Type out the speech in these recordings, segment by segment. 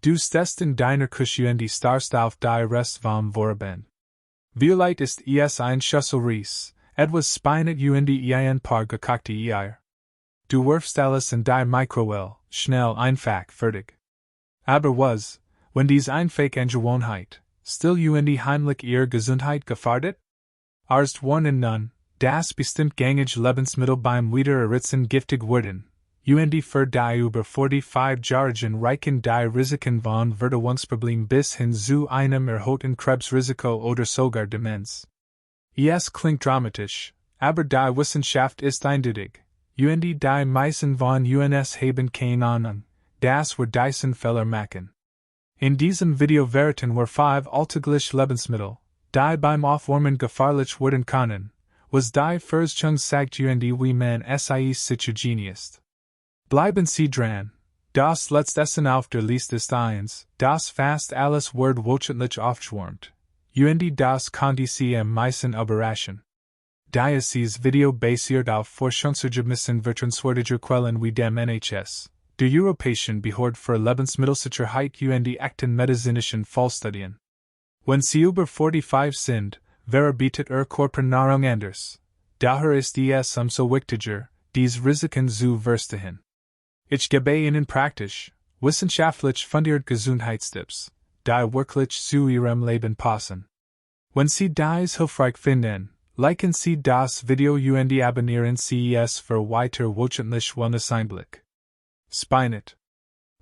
Du stest in deiner Küche und starrst auf die Rest vom Vorabend. Vielleicht ist es ein Schüssel Reis, etwas Spinet und ein paar gekochte Eier. Du wirfst alles in die Mikrowelle, schnell einfach fertig. Aber was, wenn dies einfach Gewohnheit, still und heimlich ihre Gesundheit gefährdet? Arzt warnen nun, das bestimmt gängige Lebensmittel beim Wiedererhitzen giftig werden. Und für die über 45-jährigen reichen die Risiken von Verdauungsproblemen bis hin zu einem erhöhten Krebsrisiko oder sogar Demenz. Es klingt dramatisch, aber die Wissenschaft ist eindeutig. Und die meisten von uns haben keine Ahnung, dass wir diesen Fehler machen. In diesem Video verraten wir 5 alltägliche Lebensmittel, die beim Aufwärmen gefahrlich werden können, was die Versorgung sagt und wie man sie sicher ist. Bleiben Sie dran. Das letzte Essen auf der Liste ist eins, das fast alles wird wöchentlich aufgewärmt. Und das könnte Sie am meisten überraschen. Dieses Video basiert auf Forschungsergebnissen vertrauenswürdiger Quellen wie dem NHS, der Europäischen Behörde für Lebensmittelsicherheit und echten medizinischen Fallstudien. Wenn Sie über 45 sind, bietet Körpernahrung anders. Daher ist es umso wichtiger, dies Risiken zu verstehen. Ich gebe Ihnen praktisch, wissenschaftlich fundiert Gesundheitstipps, die wirklich zu Ihrem Leben passen. Wenn Sie dies hilfreich finden, liken Sie das Video und abonnieren Sie es für weiter wöchentlich Wellness-Einblick. Spinet.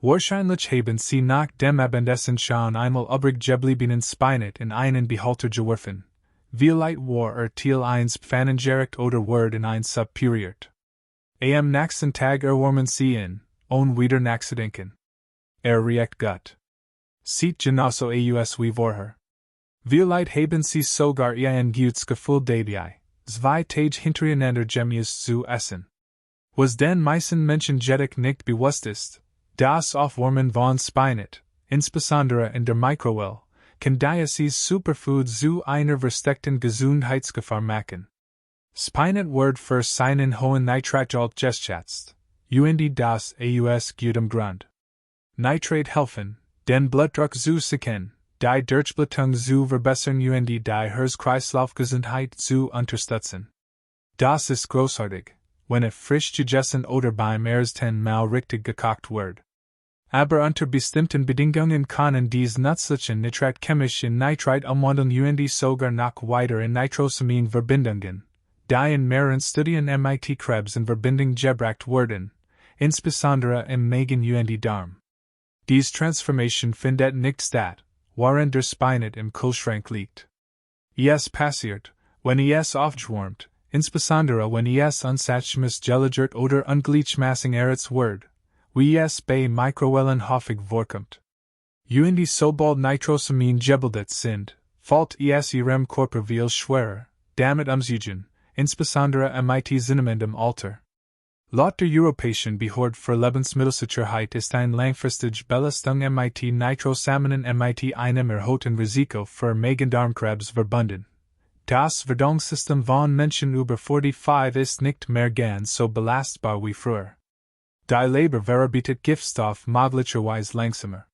Wahrscheinlich haben Sie nach dem Abendessen schon einmal übrig gebliebenen Spinet in einen Behälter geworfen. Vielleicht war Thiel 1 pfannengerecht oder wird in ein Sub puriert. Am nächsten Tag erwärmen Sie ihn, ohne wieder nachzudenken. Riecht gut. Sieht genauso aus wie vorher. Vielleicht haben Sie sogar ein gutes Gefühl dabei, 2 Tage hintereinander Gemüse zu essen. Was den meisten Menschen jedoch nicht bewusst ist, das Aufwärmen von Spinet, insbesondere in der Mikrowelle, kann dieses Superfood zu einer versteckten Gesundheitsgefahr machen. Spinet wird für seinen hohen Nitratgehalt geschätzt, und das aus gutem Grund. Nitrat helfen, den Blutdruck zu senken, die Durchblutung zu verbessern und die Herz-Kreislauf-Gesundheit zu unterstützen. Das ist großartig, wenn frisch gegessen oder beim ersten Mal richtig gekocht wird. Aber unter bestimmten Bedingungen können dies nützlichen Nitrat chemisch in Nitrat umwandeln und sogar noch weiter in Nitrosamin-Verbindungen, die in mehreren Studien mit Krebs in Verbindung gebracht werden, insbesondere im Magen und Darm. Dies Transformation findet nicht statt, während der Spinet im Kühlschrank liegt. Es passiert, wenn es aufgewärmt, insbesondere wenn es unsatschmes gelagert oder ungleichmäßig erhitzt wird, wie es bei Mikrowellen häufig vorkommt. Und sobald Nitrosamin gebildet sind, fällt es Ihrem Körper viel schwerer, damit umzugehen, insbesondere mit zunehmendem Alter. Laut der Europäischen Behörde für Lebensmittelsicherheit ist eine langfristige Belastung mit Nitrosaminen mit einem erhöhten Risiko für Magen-Darm-Krebs verbunden. Das Verdauungssystem von Menschen über 45 ist nicht mehr ganz so belastbar wie früher. Die Leber verarbeitet Giftstoff möglicherweise langsamer.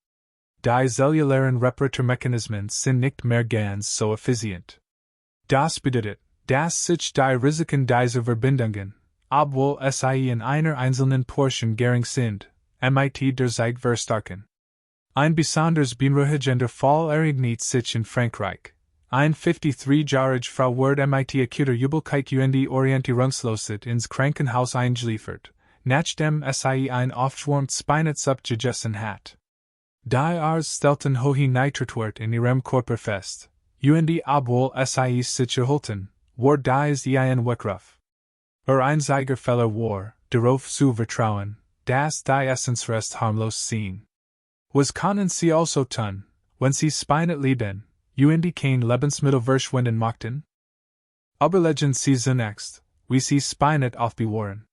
Die zellulären Reparaturmechanismen sind nicht mehr ganz so effizient. Das bedeutet, dass sich die Risiken dieser Verbindungen, obwohl sie in einer einzelnen Portion gering sind, mit der Zeit verstärken. Ein besonders beunruhigender Fall ereignet sich in Frankreich. Ein 53-jährige Frau wird mit akuter Übelkeit und Orientierungslosigkeit ins Krankenhaus eingeliefert, nachdem sie ein aufgewärmtes Spinet-Suppe gegessen hat. Die Arzt stellten hohe Nitratwert in ihrem Körper fest, und obwohl sie sich erholten, war dies ein Weckruf. Einziger Fehler war, darauf zu vertrauen, dass die Essensreste harmlos sind. Was können Sie also tun, wenn Sie Spinet lieben, und kein Lebensmittel verschwenden möchten? Überlegen Sie zunächst, wie Sie Spinet aufbewahren.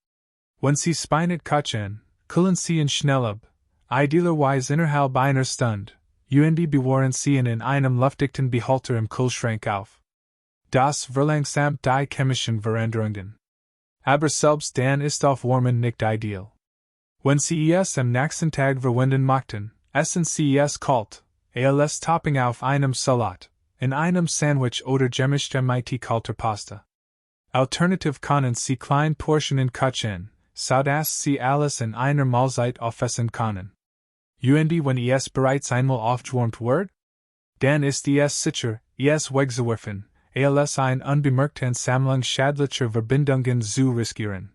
Wenn Sie Spinet kochen, kühlen Sie ihn schnell ab, idealerweise innerhalb einer Stunde, und bewahren Sie ihn in einem luftdichten Behälter im Kühlschrank auf. Das verlangsamt die chemischen Veränderungen. Aber selbst dann ist Aufwärmen nicht ideal. Wenn Sie es am nächsten Tag verwenden möchten, Essen ces kalt, als Topping auf einem Salat, in einem Sandwich oder gemischt mit kalter Pasta. Alternative können Sie klein Portionen kutschen, sodass Sie alles in einer Mahlzeit aufessen können. Und wenn es bereits einmal aufgewärmt wird? Dann ist es sicher, es wegzuwerfen, als ein unbemerkte Sammlung schädlicher Verbindungen zu riskieren.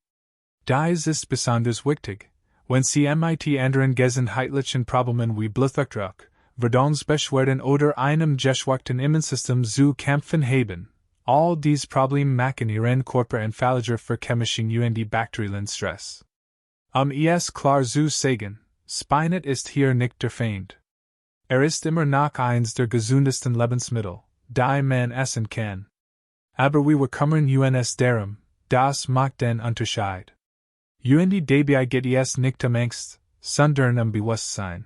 Dies ist besonders wichtig, wenn Sie mit anderen gesundheitlichen Problemen wie Blutdruck, Verdauungsbeschwerden oder einem geschwächten Immunsystem zu kämpfen haben. All these Probleme machen Ihren Körper anfälliger für chemischen und bakteriellen Stress. Es klar zu sagen, Spinat ist hier nicht der Feind. Ist immer noch eins der gesundesten Lebensmittel, die man essen kann. Aber wir kümmern uns darum, das macht den Unterschied. Und dabei geht es nicht Angst, sondern Bewusstsein.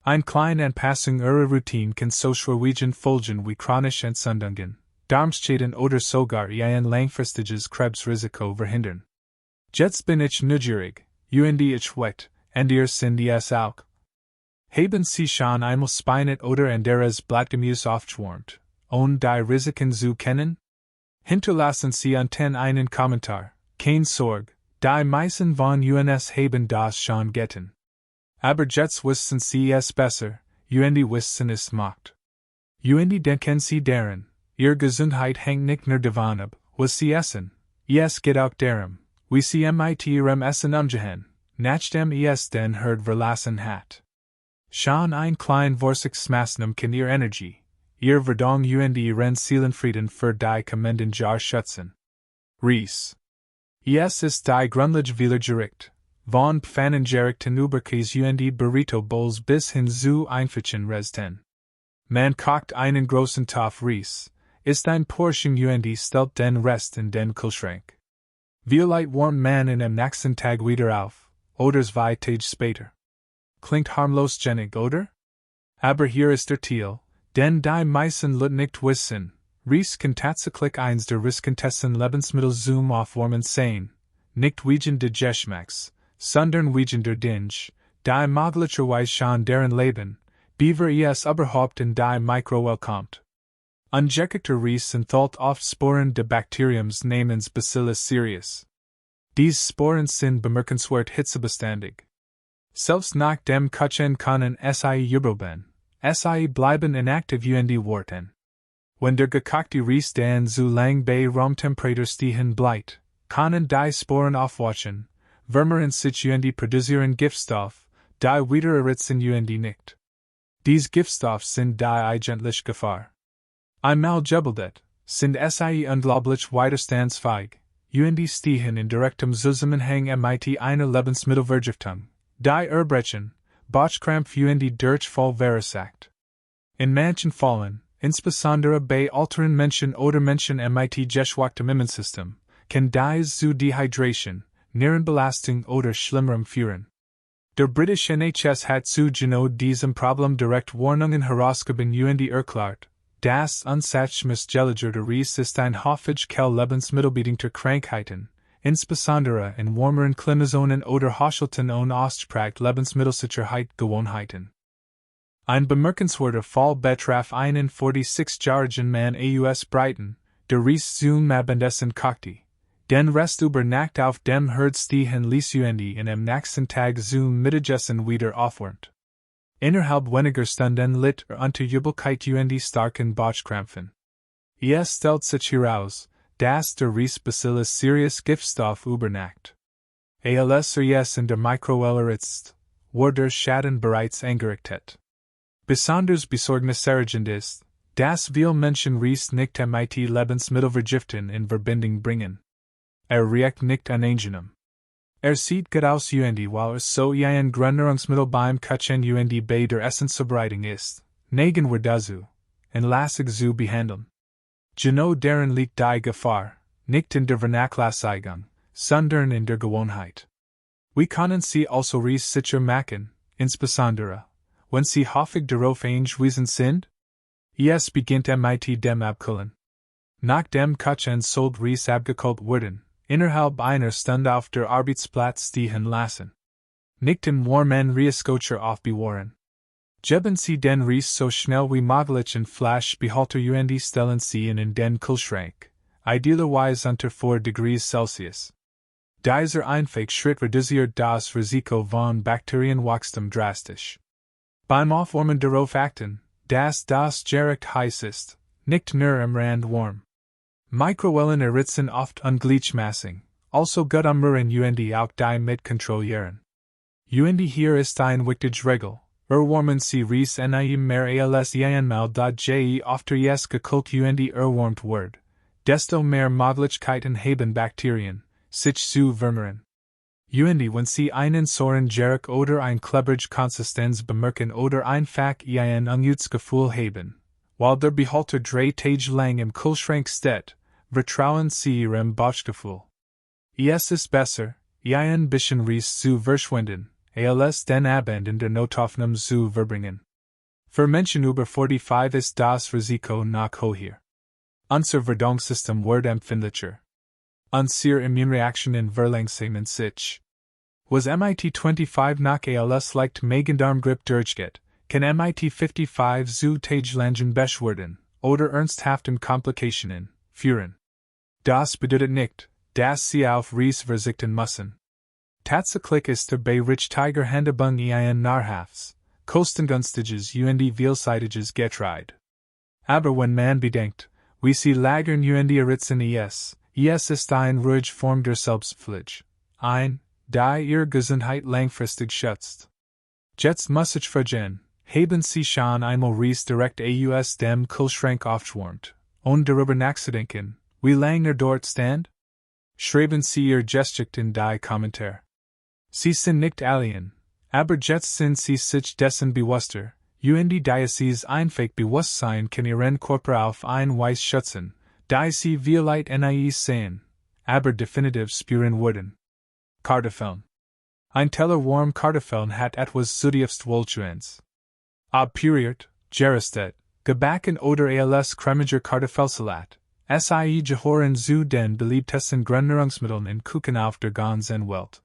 Ein kleine Anpassung Ihrer Routine kann so schwerwiegend Folgen wie chronische Entzündungen, Darmschäden oder sogar ein langfristiges Krebsrisiko verhindern. Jetzt bin ich neugierig, und ich wette, und ihr sind es auch. Haben Sie schon einmal Spinat oder anderes Blattgemüse aufgewärmt, die Risiken zu kennen? Hinterlassen Sie unten einen Kommentar, keine Sorge, die meisten von uns haben das schon getan. Aber jetzt wissen Sie es besser, und wissen es macht. Und denken Sie daran, Ihre Gesundheit hängt nicht nur davon ab, was Sie essen, es geht auch darum, wie Sie mit Ihrem Essen umgehen, nachdem es den Herd verlassen hat. Schon ein klein Vorsichtsmaßnahme kann Ihre Energie, Ihre Verdauung und Ihren Seelenfrieden für die kommenden Jahre schützen. Ries. Es ist die grundlegende Gericht, von pfannengerichten Überkäse und Burrito Bowls bis hin zu einfachen Resten. Man kocht einen großen Topf Ries, isst ein Portion und stellt den Rest in den Kühlschrank. Vielleicht wärmt man ihn am nächsten Tag wieder auf, oder 2 Tage später. Klingt harmlos genug, oder? Aber hier ist der Teil, denn die meisten Leute nicht wissen, Ries kann tatsächlich eins der riskantesten Lebensmittel zum Aufwärmen sein, nicht wegen des Geschmacks, sondern wegen der Dinge, die möglicherweise schon deren Leben, beaver es überhaupt in die Mikrowelle kommt. Ungekickter Ries enthält oft Sporen des Bakteriums namens Bacillus cereus. Diese Sporen sind bemerkenswert hitzebeständig. Selbst nach dem Kutschen können sie überleben, sie bleiben inaktiv und worten. Wenn der gekochte Ries dann zu lang bei Raumtemperatur stehen bleibt, können die Sporen aufwachsen, vermehren sich und produzieren Giftstoff, die Wiedererhitzen und nicht. Diese Giftstoffe sind die eigentliche Gefahr. Einmal gebildet, sind sie unglaublich widerstandsfähig, und stehen in direktem Zusammenhang mit einer Lebensmittelvergiftung, die Erbrechen, Bauchkrampf und Durchfall verursacht. In manchen Fällen, insbesondere bei älteren Menschen oder Menschen mit geschwächtem Immunsystem, kann dies zu Dehydration, Nierenbelastung oder Schlimmerem führen. Der britische NHS hat zu genau diesem Problem direkt Warnungen herausgegeben und erklärt, das unsatzungsgelegerte Ries ist ein häufig lebensmittelbedingter Krankheiten, insbesondere in warmeren Klimazonen oder Haushalten ohne ausgeprägte Lebensmittelsicherheit Gewohnheiten. Ein bemerkenswerter Fall betraf einen 46-jährigen Mann aus Brighton, der Ries zum Abendessen kochte, den Rest über Nacht auf dem Herd stehen ließ und ihn am nächsten Tag zum Mittagessen wieder aufwärmt. Innerhalb weniger Stunden litt unter Übelkeit und starken Bauchkrampfen. Es stellt sich heraus, dass der Ries Bacillus cereus Giftstoff übernachtet. Als es in der Mikrowelle erhitzt, wurde der Schaden bereits angerichtet. Besonders besorgniserregend ist, dass viele Menschen Ries nicht mit Lebensmittelvergiftung in Verbindung bringen. Riecht nicht angenehm. Sieht gut aus und weil so ein Grundnahrungsmittel beim Kutschen und bei der Essenszubereitung ist, neigen wir dazu, entlassig zu behandeln. Genau darin liegt die Gefahr, nicht in der Vernachlässigung, sondern in der Gewohnheit. Wie können Sie also Ries sicher machen, insbesondere, wenn Sie häufig darauf angewiesen sind? Es beginnt mit dem Abkühlen. Nach dem Kutschen soll Ries abgekühlt werden, innerhalb einer Stunde auf der Arbeitsplatz stehen lassen. Nicht im warmen Risikocher aufbewahren. Geben Sie den Ries so schnell wie möglich in Flash behalter und stellen Sie ihn in den Kühlschrank, idealerweise unter 4 degrees Celsius. Dieser Einfache Schritt reduziert das Risiko von Bakterienwachstum drastisch. Beim Aufwärmen darauf achten, dass das Gericht heiß ist, nicht nur am Rand warm. Mikrowellen erhitzen oft Ungleichmaßing, also gut umrühren und auch die mit kontrollieren. Und hier ist ein wichtige Regel. Erwarmen Sie Ries nie mehr als einmal da je öfter es gekocht und erwärmt wird, desto mehr Möglichkeiten haben Bakterien, sich zu vermehren. Und wenn Sie einen sauren Geruch oder ein klebrige Konsistenz bemerken oder einfach ein ungutes Gefühl haben, while der Behalter 3 Tage lang im Kühlschrank steht, vertrauen Sie Ihrem Bauchgefühl. Es ist besser, ein bisschen Ries zu verschwenden, als den Abend in der Notaufnahme zu verbringen. Für Menschen über 45 ist das Risiko noch höher. Unser Verdauungssystem wird empfindlicher. Unsere Immunreaktionen verlangsamen sich. Was MIT 25 noch als leicht Magen-Darm-Grippe durchgeht, kann MIT 55 zu Tagelangen beschwerden oder ernsthaften Komplikationen führen. Das bedeutet nicht, dass Sie auf Ries verzichten müssen. Tatsächlich ist bei richtiger Handhabung ein nahrhaftes, kostengünstiges und vielseitiges Getreide. Aber wenn man bedenkt, wie Sie lagern und erhitzen es ist eine ruhige Form der Selbstpflege, die Ihre Gesundheit langfristig schützt. Jetzt muss ich fragen, haben Sie schon einmal Ries direkt aus dem Kühlschrank aufgewarmt, ohne darüber nachzudenken, wie lange dort stand? Schreiben Sie Ihr Gesicht in die Kommentare. Sie sind nicht alien, aber jetzt sind Sie sich dessen bewusster, und dieses einfach Bewusstsein kann Ihren Körper auf ein Weise schützen, die Sie vielleicht nie sehen, aber definitiv spüren würden. Kartoffeln. Ein Teller warm Kartoffeln hat etwas zutiefst Wohltuends. Püriert, geröstet, gebacken oder als cremiger Kartoffelsalat, sie gehören zu den beliebtesten Grundnahrungsmitteln in Kuchen auf der ganzen Welt.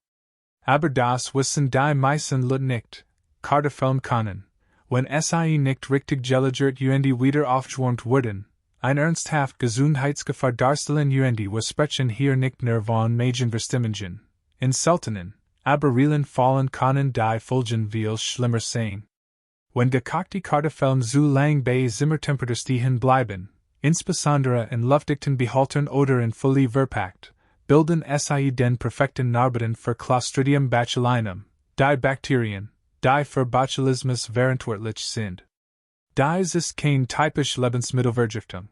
Aber das wissen die meisten Leute nicht. Kartoffeln können, wenn sie nicht richtig gelagert und wieder aufgewärmt werden, ein ernsthaft Gesundheitsgefahr darstellen und wir sprechen hier nicht nur von Magenverstimmungen. In seltenen, aber realen Fällen können die Folgen viel schlimmer sein. Wenn gekochte Kartoffeln zu lang bei Zimmertemperatur stehen bleiben, insbesondere in luftdichten Behältern oder in Folie verpackt, bilden sie den perfekten Nährboden für Clostridium botulinum, die Bakterien, die für Botulismus verantwortlich sind. Dies ist kein typisch Lebensmittelvergiftung.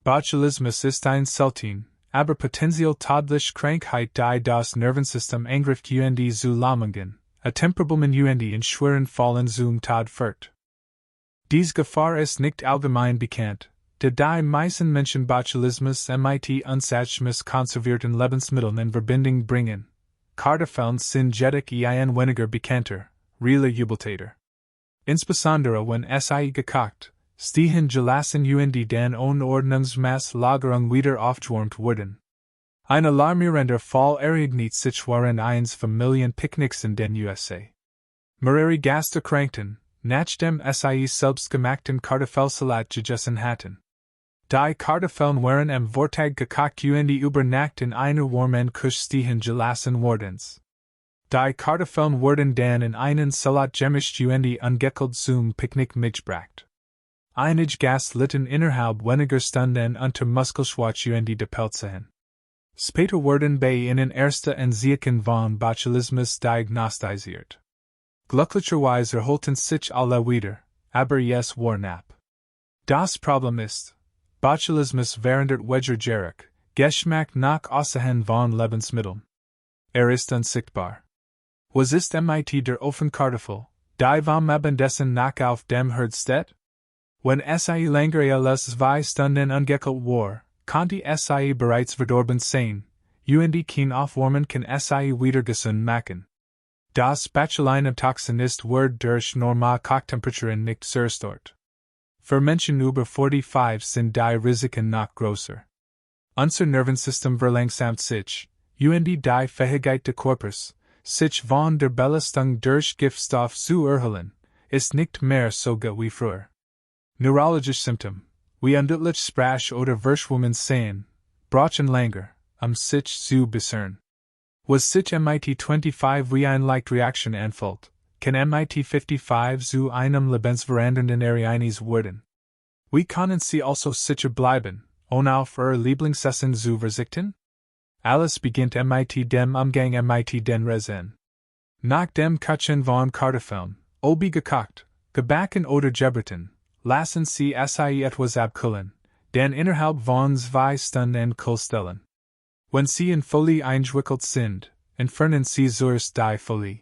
Botulismus ist ein selten, aber potenziell tödliche Krankheit, die das Nervensystem angreift und zu Lähmungen, Temperablen und in schweren Fällen zum Tod führt. Diese Gefahr ist nicht allgemein bekannt, da die meisten Menschen Botulismus mit unsachgemäß konservierten Lebensmitteln in Verbindung bringen. Kartoffeln sind jedoch ein weniger bekannter, realer Übeltäter. Insbesondere wenn sie gekocht, stehen gelassen und den Unordnungsmaßlagerung wieder aufgewärmt wurden. Ein alarmierender Fall ereignet sich während eines Familienpicknicks in den USA. Mehrere Gäste erkrankten, nachdem sie selbstgemachten Kartoffelsalat gegessen hatten. Die Kartoffeln waren am Vortag gekocht und über Nacht in einer warmen Küche stehen gelassen wurdens. Die Kartoffeln wurden dann in einen Salat gemischt und ungekocht zum Picknick mitgebracht. Einige Gäste litten innerhalb weniger Stunden unter Muskelschwach und die Pelzen. Später wurden bei ihnen erste Anzeichen von Botulismus diagnostiziert. Glücklicherweise erholten sich alle wieder, aber es war ab. Das Problem ist, Botulismus verändert weder Geruch, Geschmack noch Aussehen von Lebensmitteln. Ist unsichtbar. Was ist mit der Ofenkartoffel, die vom Abendessen noch auf dem Herd steht? Wenn sie länger als 2 Stunden ungekocht war, konnte sie bereits verdorben sein, und kein Aufwärmen kann sie wieder gesund machen. Das Botulinumtoxin ist wird durch normal Kochtemperaturen nicht zerstört. Für Menschen über 45 sind die Risiken noch größer. Unser Nervensystem verlangsamt sich, und die Fähigkeit des Körpers, sich von der Belastung durch Giftstoff zu erholen, ist nicht mehr so gut wie früher. Neurologisch Symptom, wie undeutlich Sprache oder Verschwommen sehen, Brachen langer, sich zu bessern. Was sich MIT 25 wie ein leicht Reaction anfühlt, kann MIT 55 zu einem lebensverändernden Ereignis werden. Wie können Sie also sicher bleiben, ohne auf Ihr Lieblingsessen zu verzichten? Alles beginnt MIT dem Umgang MIT den Reisen. Nach dem Köchen von Kartoffeln, obi gekocht, gebacken oder gebraten, lassen Sie Sie etwas abkühlen, denn innerhalb von 2 Stunden stellen. Wenn Sie in Folie eingewickelt sind, entfernen Sie zuerst die Folie.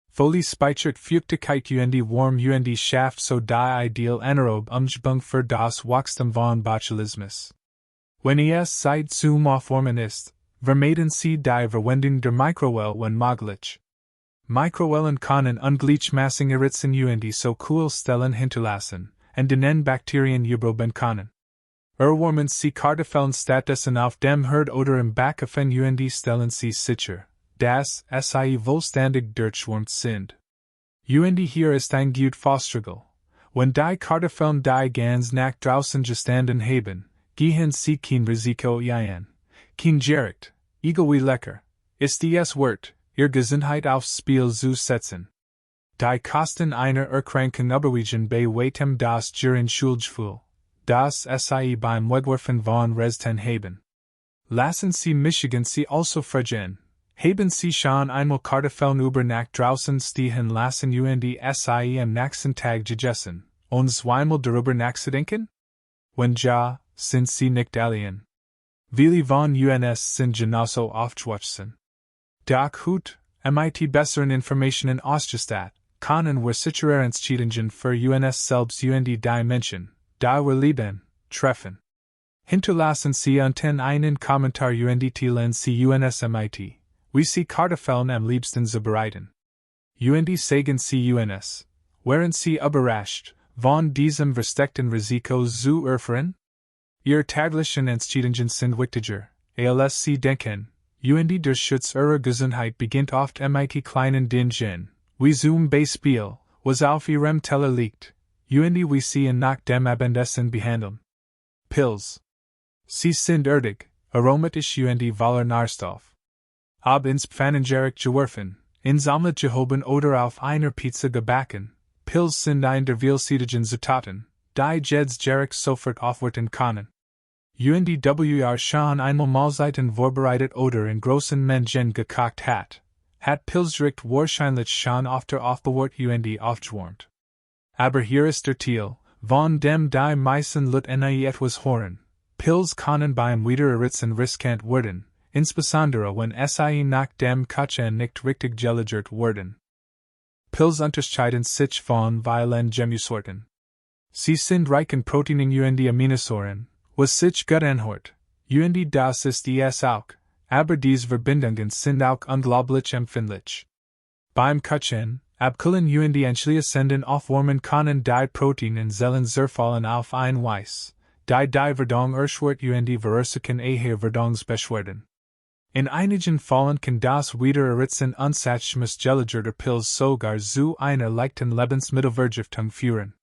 Folie speichert Feuchtigkeit und warm und schafft so die ideal anaerob Umgebung für das Wachstum von Botulismus. Wenn es Zeit zum Aufwärmen ist, vermeiden Sie die Verwendung der Mikrowelle wenn möglich. Mikrowellen können ungleichmäßig erhitzen und so Kühlstellen hinterlassen, und den Bakterien überleben können. Erwärmen Sie Kartoffeln stattdessen auf dem Herd oder im Backofen und stellen Sie sicher, dass sie vollständig durchwärmt sind. Und hier ist ein gut Faustregel. Wenn die Kartoffeln die ganz nach draußen gestanden haben, gehen Sie kein Risiko ein. Kein Gericht, egal wie lecker, ist es wert, Ihr Gesundheit aufs Spiel zu setzen. Die Kosten einer Erkrankung überwiegen bei weitem das geringe Schuldgefühl, das sie beim Wegwerfen von Resten haben. Lassen Sie Michigan Sie also fragen, haben Sie schon einmal Kartoffeln über nach draußen stehen lassen und sie am nächsten Tag gegessen, und zweimal darüber nachzudenken? Wenn ja, sind Sie nicht alien. Viele von uns sind genauso aufgewachsen. Doch heute, MIT besseren Informationen ausgestattet, können wir Sicherheitsentscheidungen für uns selbst und die Menschen, die wir lieben, treffen. Hinterlassen Sie unten einen Kommentar und teilen Sie uns MIT, wie Sie Kartoffeln am liebsten zubereiten. Und sagen Sie uns, wären Sie überrascht, von diesem versteckten Risiko zu erfahren? Ihre täglichen Entscheidungen sind wichtiger, als Sie denken, und der Schutz Ihrer Gesundheit beginnt oft mit kleinen Dingen, wie zum Beispiel, was auf Ihrem Teller liegt, und wie Sie ihn nach dem Abendessen behandeln. Pills. Sie sind erdig, aromatisch und voller Nährstoff. Ob ins Pfannengerät geworfen, ins Omelett gehoben oder auf einer Pizza gebacken, Pills sind ein der vielseitigen Zutaten, die jedes Gericht sofort aufwerten können. Und wir schon einmal Mahlzeiten vorbereitet oder in großen Mengen gekocht hat Pilsgericht wahrscheinlich schon öfter aufbewahrt und aufgewärmt. Aber hier ist der Teil, von dem die meisten Leute etwas hören. Pills können beim Wiedererhitzen riskant werden, insbesondere wenn sie nach dem Kochen nicht richtig gelagert werden. Pills unterscheiden sich von vielen Gemüsesorten. Sie sind reich in Proteinen und Aminosäuren, was sich gut anhört, und das ist es auch, aber diese Verbindungen sind auch unglaublich empfindlich. Beim Kochen, abkühlen und anschließenden Aufwärmen können die Proteinen Zellen zerfallen auf ein Weise, die Verdauung erschwert und verursachen Verdauungsbeschwerden. In einigen Fällen kann das Wiedererhitzen unsachgemäß gelagerter Pills sogar zu einer leichten Lebensmittelvergiftung führen.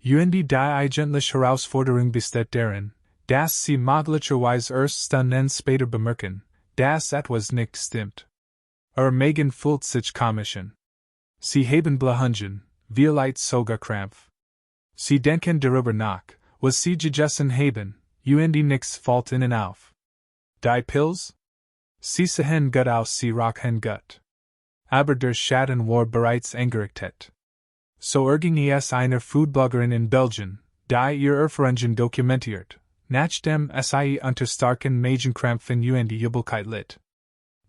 Und die eigentliche Herausforderung besteht darin, dass Sie möglicherweise erst Stunden später bemerken, dass etwas nicht stimmt. Ihr Magen fühlt sich komisch an. Sie haben Blähungen, vielleicht sogar Krampf. Sie denken darüber nach, was Sie gegessen haben, und nichts fällt Ihnen auf. Die Pills? Sie sehen gut aus, Sie rochen gut. Aber der Schaden war bereits angerichtet. So erging es einer Foodbloggerin in Belgien, die ihr Erfahrungen dokumentiert, nachdem sie unter starken Magenkrämpfen und Übelkeit litt.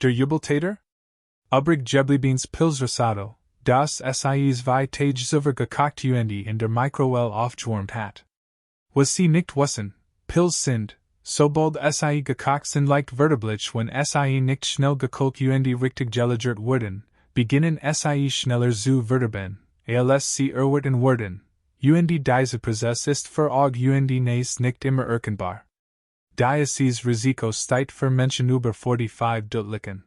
Der Übeltäter? Übrig gebliebenes Pilsrasado, das sie 2 Tage zuvor gekocht und in der Mikrowelle aufgewärmt hat. Was Sie nicht wissen, Pills sind, sobald sie gekocht sind leicht verderblich, wenn sie nicht schnell gekühlt und richtig gelagert werden, beginnen sie schneller zu verderben. Als sie erwarten werden, und dieser Prozess ist für auch und nicht immer erkennbar. Dieses Risiko steigt für Menschen über 45 deutlichen.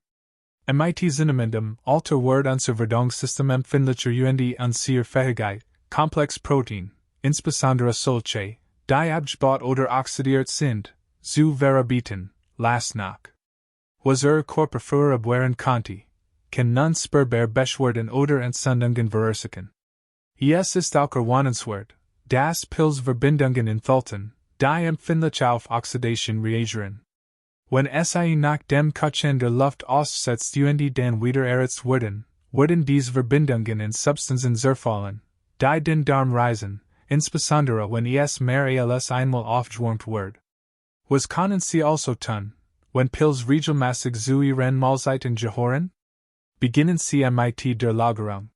MIT sind dem Alter wird unser Verdauungssystem empfindlicher und unsere Fähigkeit, complex protein, insbesondere solche, die abgebaut oder oxidiert sind, zu verarbeiten, last nach. Was Körper verabwehren konnte, kann nun spürbar beschwerden oder Entzündungen verursachen. Es ist auch erwähnenswert, dass Pilzverbindungen enthalten, die empfindlich auf Oxidation reagieren. Wenn sie nach dem Kutschen der Luft aussetzt und dann wiedererhitzt werden diese Verbindungen in Substanzen zerfallen, die den Darm reisen, insbesondere wenn es mehr als einmal aufgewärmt wird. Was können Sie also tun, wenn Pilz regelmäßig zu Ihren Mahlzeiten gehören? Beginnen Sie mit der Lagerung.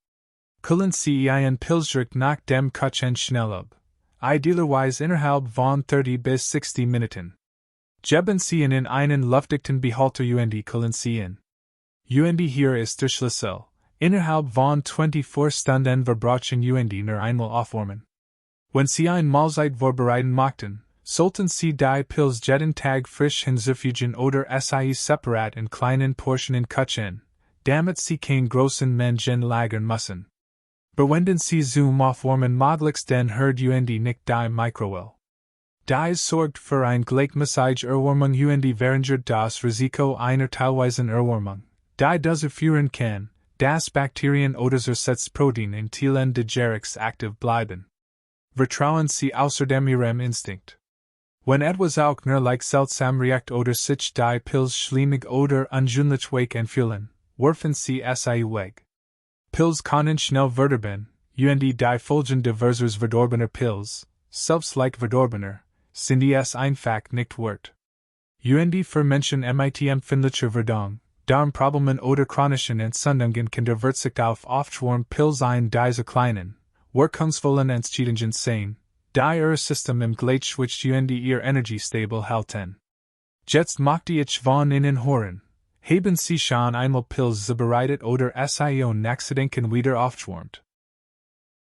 Kühlen Sie Ihren Pilzdruck nach dem Kutschen schnell ab, idealerweise innerhalb von 30 bis 60 Minuten. Geben Sie in einen luftdichten Behälter und kühlen Sie ihn. Und hier ist der Schlüssel, innerhalb von 24 Stunden verbrauchen und nur einmal aufwärmen. Wenn Sie eine Mahlzeit vorbereiten möchten, sollten Sie die Pilz jeden Tag frisch hinzufügen oder sie separat in kleinen Portionen kutschen, damit Sie kein großen Mengen lagern müssen. Verwenden Sie zum Aufwärmen möglichst den Herd und nicht die Mikrowelle. Dies sorgt für eine gleichmäßige Erwärmung und verringert das Risiko einer teilweisen Erwärmung, die dazu führen kann, dass Bakterien oder Zersetzprotein in Teilen des Gerichts aktiv bleiben. Vertrauen Sie außerdem Ihrem Instinkt. Wenn etwas auch nur leicht seltsam riecht oder sich die Pilz schleimig oder ungewöhnlich weich anfühlen, werfen Sie sie weg. Pilz können schnell verderben, und die Folgen diverser verdorbener Pilz, selbst leicht verdorbener, sind es einfach nicht wert. Und für Menschen mit empfindlicher Verdauung, Darmproblemen oder chronischen Entzündungen kann der Verzicht auf Aufwärmpilz ein diese kleinen, wirkungsvollen Entscheidungen sein, die Ihr System im Gleichgewicht und Ihr Energie stabil halten. Jetzt möchte ich von Ihnen hören. Haben Sie schon einmal Pilz zubereitet oder sie nachzudenken wieder aufgewärmt?